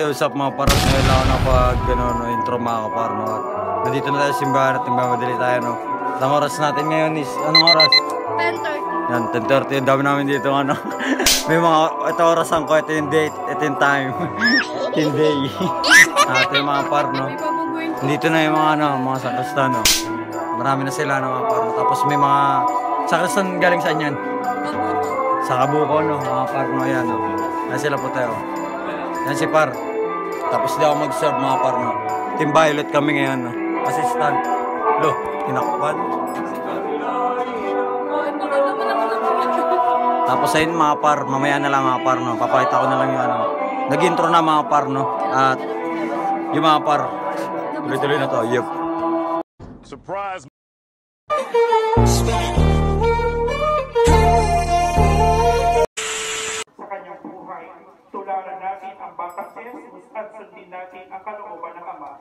Usap mga parang ngayon lang ako napag intro mga kaparno. At nandito na tayo sa simbahan at magmadali tayo, no. Ang oras natin ngayon is, anong oras? 10:30. Yan, 10:30. Yung dami namin dito, ano. May mga, ito orasan ko, ito yung date, ito yung time. Yung day. Ito yung mga parno. Dito na yung mga, mga sakristan, no. Marami na sila, no, mga parno. Tapos may mga sakristan galing saan yan? Sa Kabuko, no, mga parno yan, no. Yan sila po tayo. Yan si Par. Tapos di ako mag-serve mga par, no. Team Violet kami ngayon, no. Assistant. Lo, tinakpan. Tapos ayun mga par, mamaya na lang mga par, no. Papakita ko na lang yung ano. Nag-intro na mga par, no. At yung mga par, tuloy-tuloy na to. Yup. Surprise! Sa kanyang buhay, tularan natin ang batases at sundin natin ang kalooban ng Ama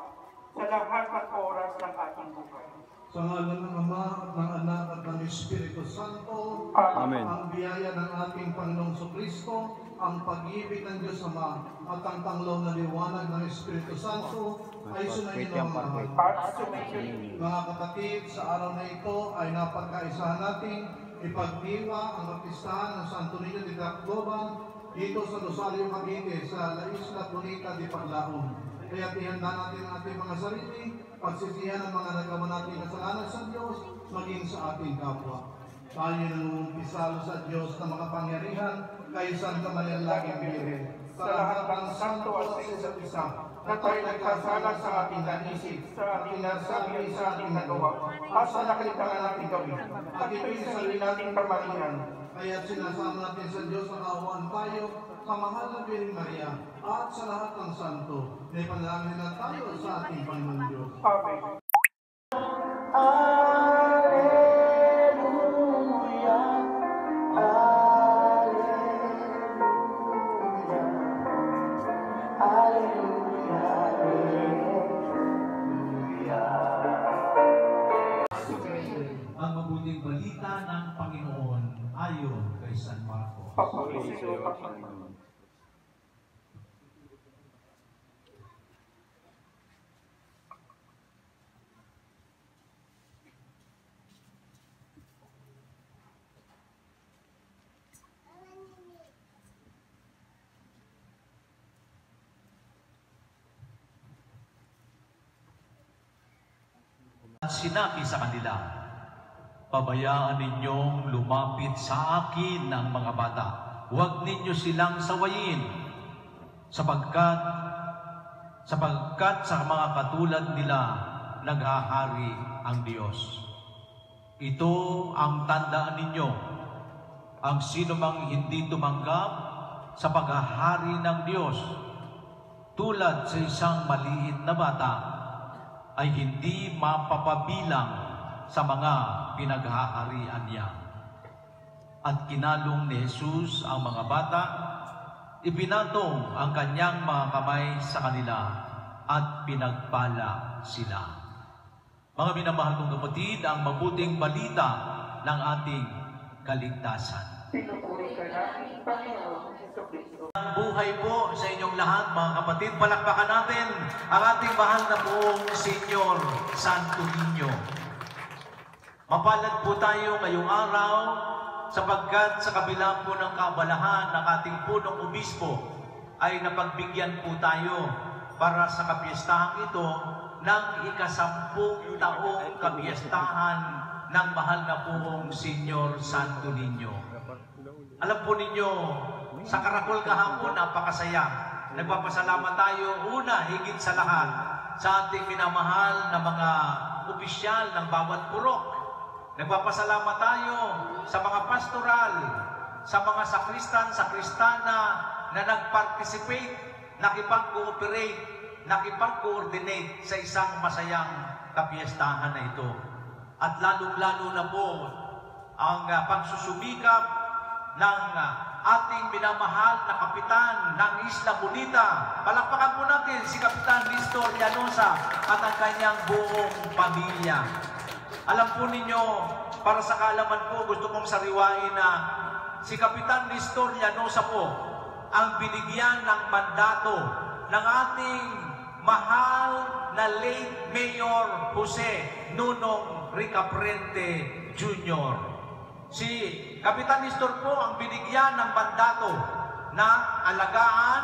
sa lahat ng oras ng ating buhay. Sa ngalan ng Ama at ng Anak at ng Espiritu Santo, Amen. Ang biyaya ng ating Panginoong Kristo, ang pag-ibig ng Diyos Ama at ang tanglaw na liwanag ng Espiritu Santo ay sumayin ng mga mga kapatid. Sa araw na ito ay napagkaisahan natin ipagdiwa ang baptistahan ng Santo Niño de Tacloban dito sa Rosario, Cavite, sa La Isla Bonita de Paglaon. Kaya ihanda natin ang ating mga sarili, pagsisihan ang mga nagawa natin kasalanan sa Diyos, maging sa ating kapwa. Tayo nanunumpisalo sa Diyos na makapangyarihan, kay Santa Maria laging Birhen, sa lahat ng santo at sa isa't isa, na tayo nagkasala sa ating naisip, sa ating nasabi, sa ating nagawa, at sa nakalitangan nating gawin, at ito'y sarili nating kamalian. Kaya sinasama natin sa Diyos na kaawaan tayo, sa mahal na Birhen Maria, at sa lahat ng santo, may panalangin na tayo sa ating Panginoon Diyos. Amen. Ang mabuting balita ng Panginoon ayon kay San Marcos. Sinabi sa kanila, pabayaan ninyong lumapit sa akin ng mga bata. Huwag ninyo silang sawayin, sapagkat sa mga katulad nila naghahari ang Diyos. Ito ang tandaan ninyo, ang sinumang hindi tumanggap sa paghahari ng Diyos, tulad sa isang maliit na bata, ay hindi mapapabilang sa mga pinaghaharian niya. At kinalong ni Jesus ang mga bata, ipinatong ang kanyang mga kamay sa kanila at pinagpala sila. Mga minamahal kong kapatid, ang mabuting balita ng ating kaligtasan. Pinupuri ka namin, Panginoon Jesucristo. Ang buhay po sa inyong lahat, mga kapatid. Palakpakan natin ang ating mahal na buong Senyor Santo Niño. Mapalad po tayo ngayong araw sapagkat sa kabila po ng kaabalahan ng ating punong obispo ay napagbigyan po tayo para sa kapiestahan ito ng ika-10 taong kapiestahan ng mahal na buong Senyor Santo Niño. Alam po ninyo, sa Karakol kahapon, napakasaya. Nagpapasalamat tayo, una, higit sa lahat, sa ating minamahal na mga opisyal ng bawat purok. Nagpapasalamat tayo sa mga pastoral, sa mga sakristana na nag-participate, nakipag-cooperate, nakipag-coordinate sa isang masayang kapiestahan na ito. At lalong-lalo na po ang pagsusumikap ng ating minamahal na kapitan ng Isla Bonita. Palakpakan po natin si Kapitan Nestor Llanosa at ang kanyang buong pamilya. Alam po ninyo, para sa kaalaman po, gusto kong sariwain na si Kapitan Nestor Llanosa po ang binigyan ng mandato ng ating mahal na late Mayor Jose Nunong Ricaprente Jr. Si Kapitan Nestor po ang binigyan ng mandato na alagaan,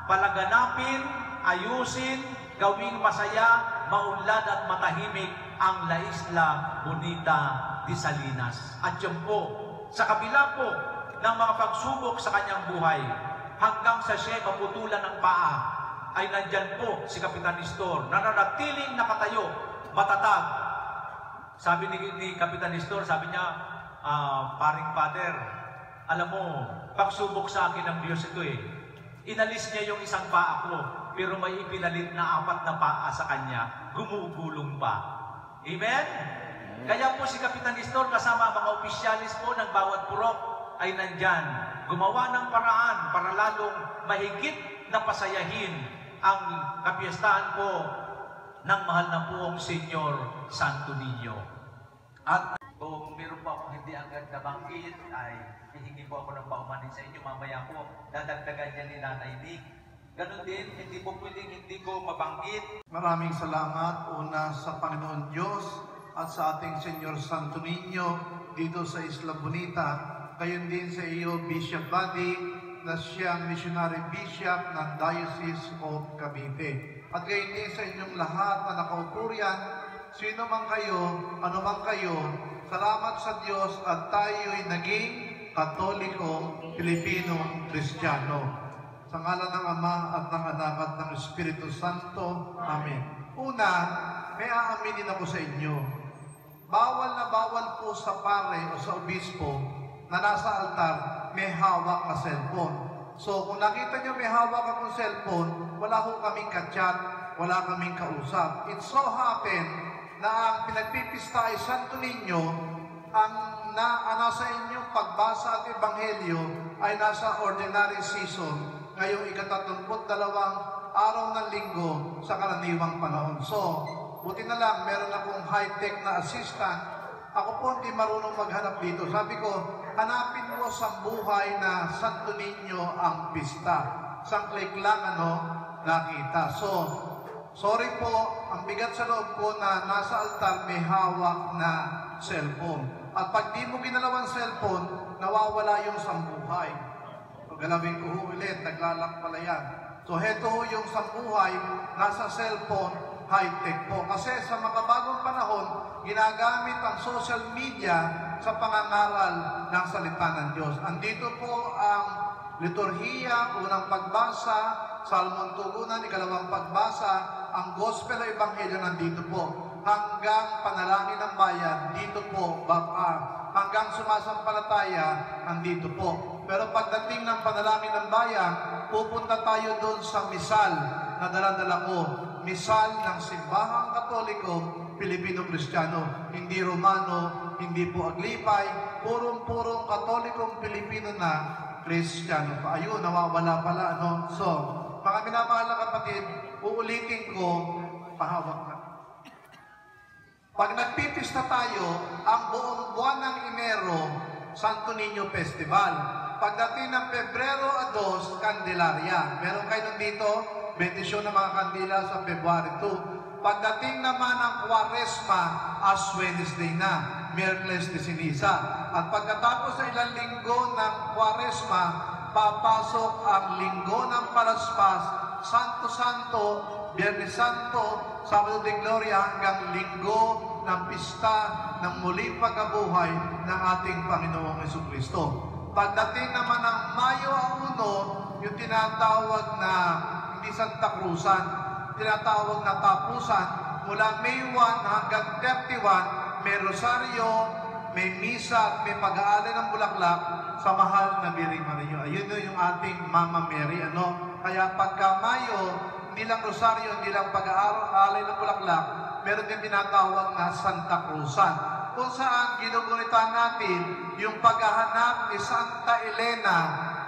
palaganapin, ayusin, gawing masaya, maunlad at matahimik ang La Isla Bonita de Salinas. At yun po, sa kabila po ng mga pagsubok sa kanyang buhay, hanggang sa siya maputulan ng paa, ay nandyan po si Kapitan Nestor, nananatiling nakatayo, matatag. Sabi ni Kapitan Nestor, sabi niya, paring father, alam mo, pagsubok sa akin ng Diyos ito eh. Inalis niya yung isang paa ko, pero may ipinalit na 4 na paa sa kanya, gumugulong pa. Amen? Kaya po si Kapitan Nestor kasama mga opisyalis po ng bawat purok ay nandyan. Gumawa ng paraan para lalong mahigit na pasayahin ang kapiyastahan po ng mahal na poong Senyor Santo Niño. At kung meron po ako hindi agad nabanggit, ay hihingi po ako ng paumanin sa inyo. Mamaya po, dadagdagan niya ni Nanay Nick. Ganon din, hindi po pwedeng hindi ko mabanggit. Maraming salamat una sa Panginoon Diyos at sa ating Senyor Santo Niño dito sa Isla Bonita. Gayon din sa iyo, Bishop Buddy, na siyang missionary bishop ng Diocese of Cavite. At gayon din sa inyong lahat na nakaupo riyan, sino man kayo, ano man kayo, salamat sa Diyos at tayo'y naging Katoliko, Pilipino, Kristiyano. Sa ngalan ng Ama at ng Anak at ng Espiritu Santo. Amen. Una, may aaminin ako sa inyo. Bawal na bawal po sa pare o sa obispo na nasa altar may hawak na cellphone. So, kung nakita nyo may hawak akong cellphone, wala ho kaming ka-chat, wala kaming kausap. It so happen na ang pinagpipista ay Santo Niño, ang nasa inyong pagbasa at ebanghelyo ay nasa ordinary season, ngayong 32 araw ng linggo sa karaniwang panahon. So, buti na lang, meron akong high-tech na assistant. Ako po hindi marunong maghanap dito. Sabi ko, hanapin mo sa buhay na Santo Niño ang pista. Isang click lang, nakita. So, sorry po, ang bigat sa loob ko na nasa altar may hawak na cellphone. At pag di mo ginalawang cellphone, nawawala yung sambuhay. Galawin ko ho ulit, naglalak pala yan. So, heto ho yung sambuhay, nasa cellphone, high-tech po. Kasi sa makabagong panahon, ginagamit ang social media sa pangangaral ng salita ng Diyos. Andito po ang liturhiya, unang pagbasa, salmon tugunan, ikalawang pagbasa, ang gospel o ebanghelyo nandito po. Hanggang panalangin ng bayan, dito po, hanggang sumasampalataya, andito po. Pero pagdating ng panalangin ng bayan, pupunta tayo doon sa misal na dala-dala ko. Misal ng Simbahang Katoliko, Pilipino-Kristiyano. Hindi Romano, hindi po Aglipay, purong-purong Katolikong Pilipino na Kristiyano pa. Ayun, nawawala pala, So, mga minamahal na kapatid, uulitin ko, pahawak na. Pag nagpipista tayo, ang buong buwan ng Enero, Santo Niño Festival. Pagdating ng Pebrero a 2, Candelaria. Meron kayo nandito, bendisyon ng mga kandila sa February 2. Pagdating naman ng Quaresma, Ash Wednesday na, Miyerkules de Ceniza. At pagkatapos sa ilang linggo ng Quaresma, papasok ang linggo ng Palaspas, Santo-Santo, Biyernes Santo, Sabado de Gloria, hanggang linggo ng pista ng muling pagkabuhay ng ating Panginoong Jesucristo. Pagdating naman ng Mayo 1, yung tinatawag na hindi Santa Cruzan, tinatawag na tapusan, mula May 1 hanggang 31, may rosaryo, may misa at may pag-aalay ng bulaklak sa mahal na Birheng Maria. Ayun yung ating Mama Mary. Kaya pagka Mayo, hindi lang rosaryo, hindi lang pag-aalay ng bulaklak, meron din tinatawag na Santa Cruzan, kung saan ginugunita natin yung paghahanap ni Santa Elena,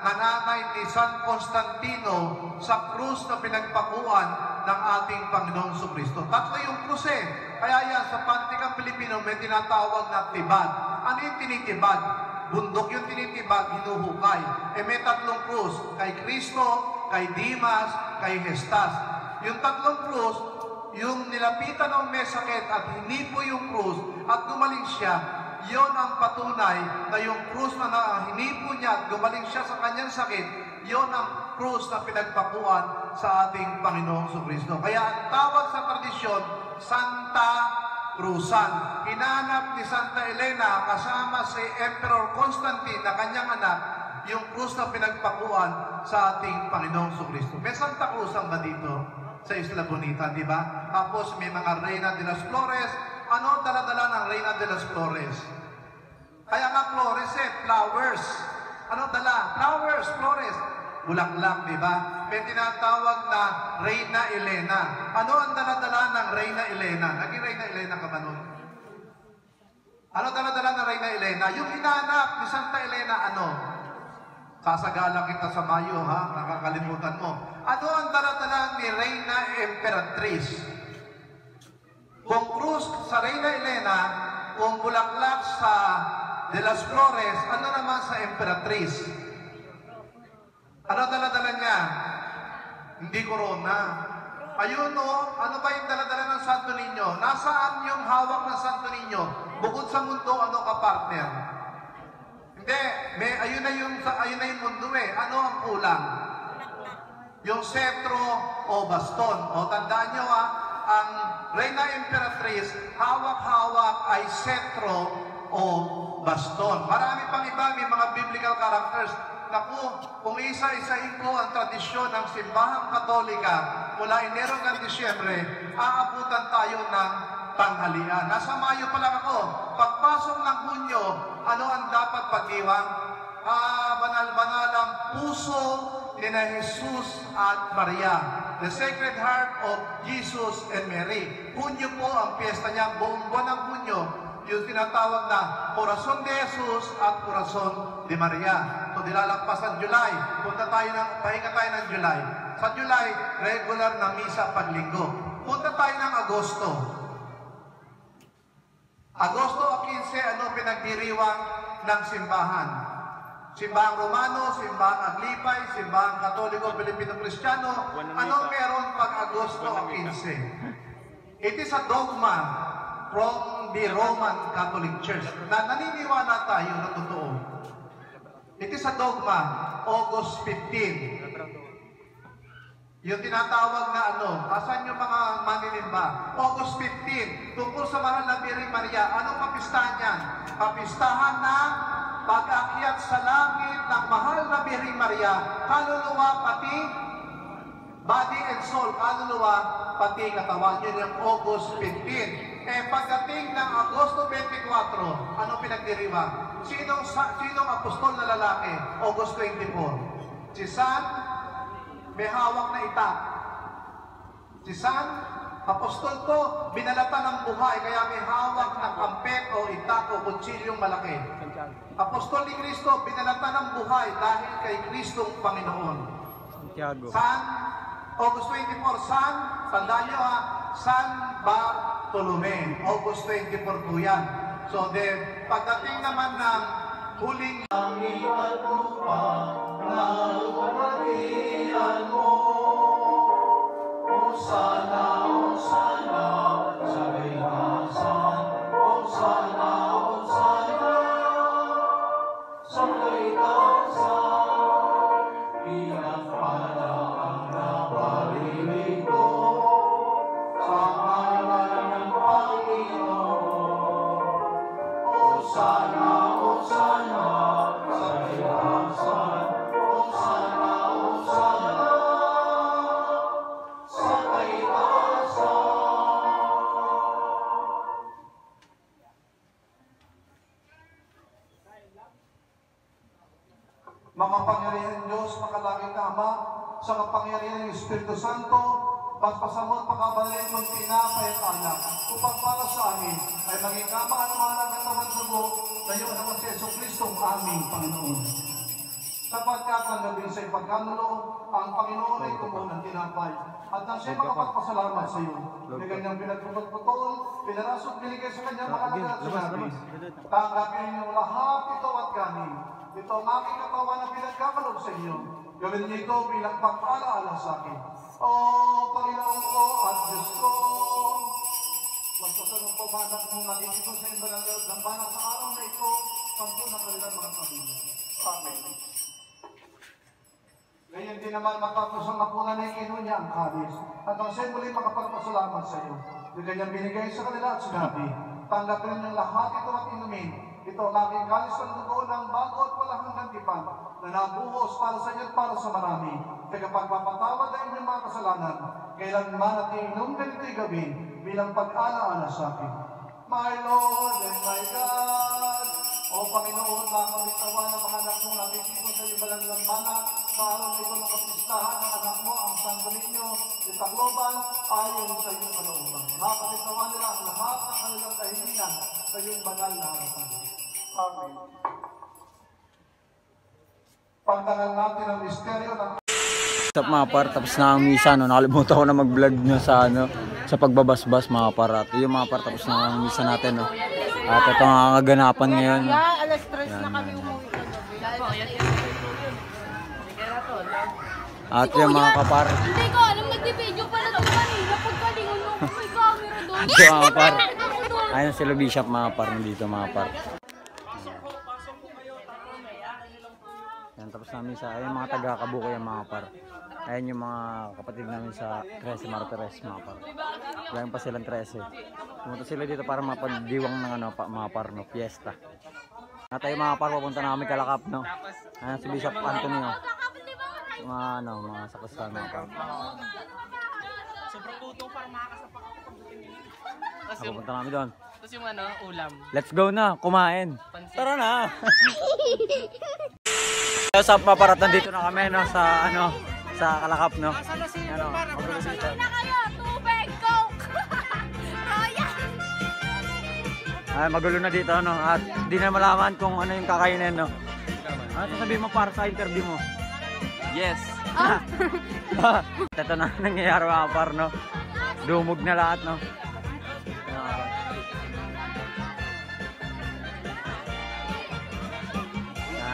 na nanay ni San Constantino, sa krus na pinagpakuan ng ating Panginoong Jesucristo. Tatlo yung krus Kaya yan, sa pantikang Pilipino, may tinatawag na tibag. Ano yung tinitibag? Bundok yung tinitibag, hinuhukay. May tatlong krus. Kay Kristo, kay Dimas, kay Gestas. Yung tatlong krus, yung nilapitan ng may sakit at hinipo yung krus at gumaling siya, yon ang patunay na yung krus na hinipo niya at gumaling siya sa kanyang sakit, yon ang krus na pinagpakuan sa ating Panginoong Jesucristo. Kaya ang tawag sa tradisyon, Santa Crusan. Hinanap ni Santa Elena kasama si Emperor Constantine na kanyang anak, yung krus na pinagpakuan sa ating Panginoong Jesucristo. May Santa Cruzan ba dito sa Isla Bonita, di ba? Tapos may mga Reina de las Flores. Ano ang dala-dala ng Reina de las Flores? Kaya nga flores flowers. Ano dala? Flowers, flores. Bulaklak, di ba? May tinatawag na Reina Elena. Ano ang dala-dala ng Reina Elena? Naging Reina Elena ka ba nun? Ano dala-dala ng Reina Elena? Yung hinanap ni Santa Elena, ano? Sasagala kita sa Mayo, ha? Nakakalimutan mo. Ano ang dala-dala ni Reina Emperatriz? Kung krus sa Reina Elena, kung bulaklak sa de las Flores, ano naman sa Emperatriz? Ano dala-dala niya? Hindi corona. Ayun o, ano ba yung dala-dala ng Santo Niño? Nasaan yung hawak ng Santo Niño? Bukod sa mundo, ano ka partner? Hindi, ayun na yung mundo eh. Ano ang kulang? Yung setro o baston. O tandaan nyo ang Reina Emperatriz, hawak-hawak ay setro o baston. Marami pang iba, may mga biblical characters. Naku, kung isa-isahin ko ang tradisyon ng simbahang Katolika mula Enero hanggang Disyembre, aabutan tayo ng tanghalian. Nasa Mayo pa lang ako. Pagpasok ng Hunyo, ano ang dapat pagdiwang? Banal-banal ang puso ni Jesus at Maria. The Sacred Heart of Jesus and Mary. Hunyo po ang piyesta niya, buong buwan ng Hunyo. Yung tinatawag na Corazon de Jesus at Corazon de Maria. So dilalagpasan July. Pahinga tayo ng July. Sa July, regular na misa paglinggo. Punta tayo ng Agosto. Agosto 15, ano pinagdiriwang ng simbahan? Simbahang Romano, simbahang Aglipay, simbahang Katoliko, Pilipino-Kristiyano. Ano meron pag Agosto 15? It is a dogma from the Roman Catholic Church na naniniwala tayo na totoo. It is a dogma, August 15. Yung tinatawag na asan yung mga maninimba? August 15, tungkol sa mahal na Birheng Maria. Anong kapistahan niyan? Kapistahan ng pag-akyat sa langit ng mahal na Birheng Maria, kaluluwa pati body and soul, kaluluwa pati katawan. Yun yung August 15. Pagdating ng Agosto 24, ano pinagdiriwang? Sinong apostol na lalaki? August 24. Si San, may hawak na itak. Si San, apostol to, binalata ng buhay, kaya may hawak na kampet o itak o kutsilyong malaki. Apostol ni Kristo, binalata ng buhay dahil kay Kristong Panginoon. Santiago. San, August 24, San, tandaan nyo San Bartolome. August 24 po yan. So then, pagdating naman ng huling langit at lupa, nalupatian mo. O sana, sa kaitasan. O sana, sa kaitasan. Pinagpala ang naparinig ko sa ngalan ng Panginoon. O sana, sa kaitasan. O sana, sa kaitasan. Makapangyarihan Diyos, makalangit na Ama, sa kapangyarihan ng Espiritu Santo, pagpasamot, pagkabalin mong pinapay at alak, upang para sa amin ay maging kamaan-maan ang katawan sa buhok na iyong anak si Jesucristo ang aming Panginoon. Sapagkat ang labing sa ipagkanulo, ang Panginoon ay kumuha ng tinapay, at nang siya'y makapagpasalamat sa iyo. May kanyang pinagpupot-putol, pinarasot binigay sa kanyang mga anak at sinabi, tanggapin niyo lahat ito at kanin. Ito ang aking katawan na pinagkakalog sa inyo. Gawin niyo ito bilang pag-alaala sa akin. O Panginoon ko at Diyos ko, magpasan ng pamanak mong nagiging sa iba ng banak sa araw na ito, sampo na kanilang mga pamilya. Amen. Ngayon din naman matapos ang napunan ng ino niya ang kalis. At ang sa'yo muli makapagpasalamat sa iyo. Yung kanyang binigay sa kanila at sinabi, tanggapin ng lahat ito at inumin. Ito ang aking kalis ng dugo ng bago at walang hanggang tipan na nabuhos para sa inyo at para sa marami. Kaya pagpapatawad ang inyong mga kasalanan, kailanman at iinom ganito'y gawin bilang pag-alaala sa akin. My Lord and my God, O Panginoon, makakalitawan ng mga anak mo na nakikipo sa iyo balang lambana, sa araw na ito makapistahan ng anak mo ang Santo Niño, Tacloban, ayon sa iyong kalooban. Makakalitawan nila ang lahat ng kanilang kahilingan sa iyong banal na harapan. Amen. Pagtangal natin ang misteryo ng Stop mga par, tapos na ang misa, no? Nakalimutan ko na mag-vlog nyo sa, sa pagbabasbas mga par. At yung mga par, tapos na ang misa natin, no? At ito ang kaganapan ngayon. No? Alas 3 na kami umuwi kagabi. At yung mga kapar. Hindi ko alam, nagdi-video pala ito kanina. Pagkalingon mo, may camera doon. At yung mga par. Ayun sila Bishop mga par, nandito mga par. Yan, tapos na misa. Ayun mga taga-Kabuko yung mga par. Ayun yung mga kapatid namin sa 13 Martires mga par. Galing pa silang 13. Pumunta sila dito para mapagdiwang ng mga par, no, fiesta. At ayun mga par, papunta na kami Kalakap, no. Ayun si Bishop Anthony, no. Mga sakristan mga par. Sobrang tutong para makakasapak ako pagdating nila. Pupunta namin doon. Tapos yung ulam. Let's go na, kumain. Tara na. Sa paparat, nandito na kami, no, sa sa Kalakap, no. Magulo dito. Na kayo, tubig, coke, royal. Ay, magulo na dito, no. At di na malaman kung ano yung kakainin, no. Ano sasabihin mo para sa interview mo? Yes. Ito na nangyayari mga par, no. Dumog na lahat, no.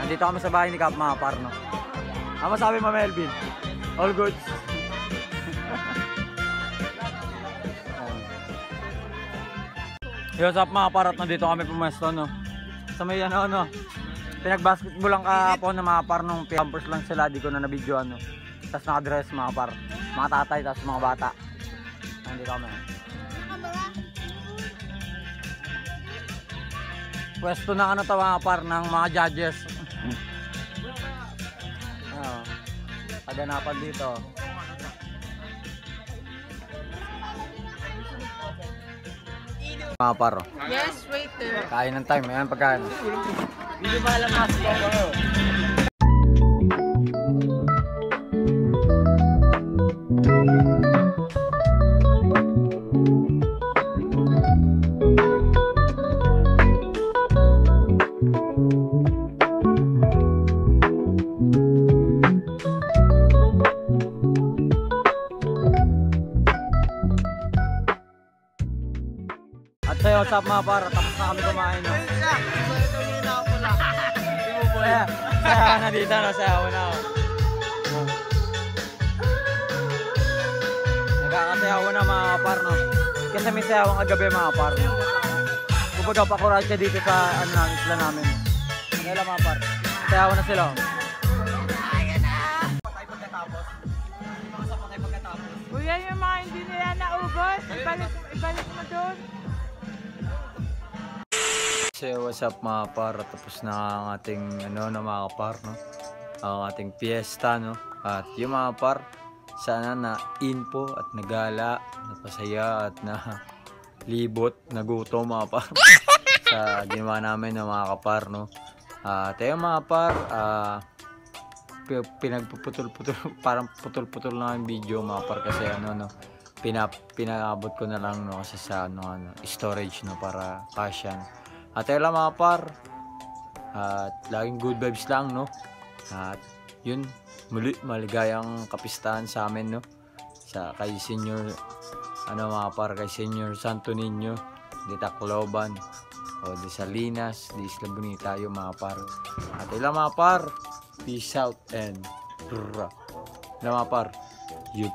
Dito kami sa bahay ni Kap mga par, no. Ano masabi mo, Melvin? All good. Yo, what's up mga par, at nandito kami pumesto, no. Sa may no. Pinag-basketball lang kahapon ng mga par, nung campers lang sila, di ko na nabidyoan, no. Tapos nakadress mga par, mga tatay, tapos mga bata. Nandito kami. Pwesto na to mga par ng mga judges. Kaganapan dito. Mga par. Yes, waiter. Kain ng time, ayan pagkain. Hindi ba alam mas ko? At sa'yo, what's up mga par? Tapos na kami kumain, no? Saya na dito, no? Saya ko na, oh. Nagkakasayaw na mga par, no? Kasi may sayawang kagabi mga par. Kumbaga pakuratsa dito sa isla namin. Kailan mga par? Sayaw na sila, oh. Kuya, yung mga hindi nila naubos, ibalik mo doon. So what's up mga par, tapos na ang ating na mga par, no? Ang ating fiesta, no? At yung mga par, sana na info at nagala, napasaya at na libot, nagutom mga par sa ginawa namin ng mga kapar, no? At yung mga par, pinagpuputol-putol, parang putol-putol na yung video mga par kasi no? Pinabot ko na lang, no, kasi sa storage, no, para passion. At ayun lang mga par, at laging good vibes lang, no. At yun, muli maligayang kapistahan sa amin, no, sa kay Senior mga par, kay Senior Santo Niño di Tacloban o di Salinas, di Isla Bonita, yung mga par. At ayun lang mga par, peace out and Brrra. Nama par. Yun.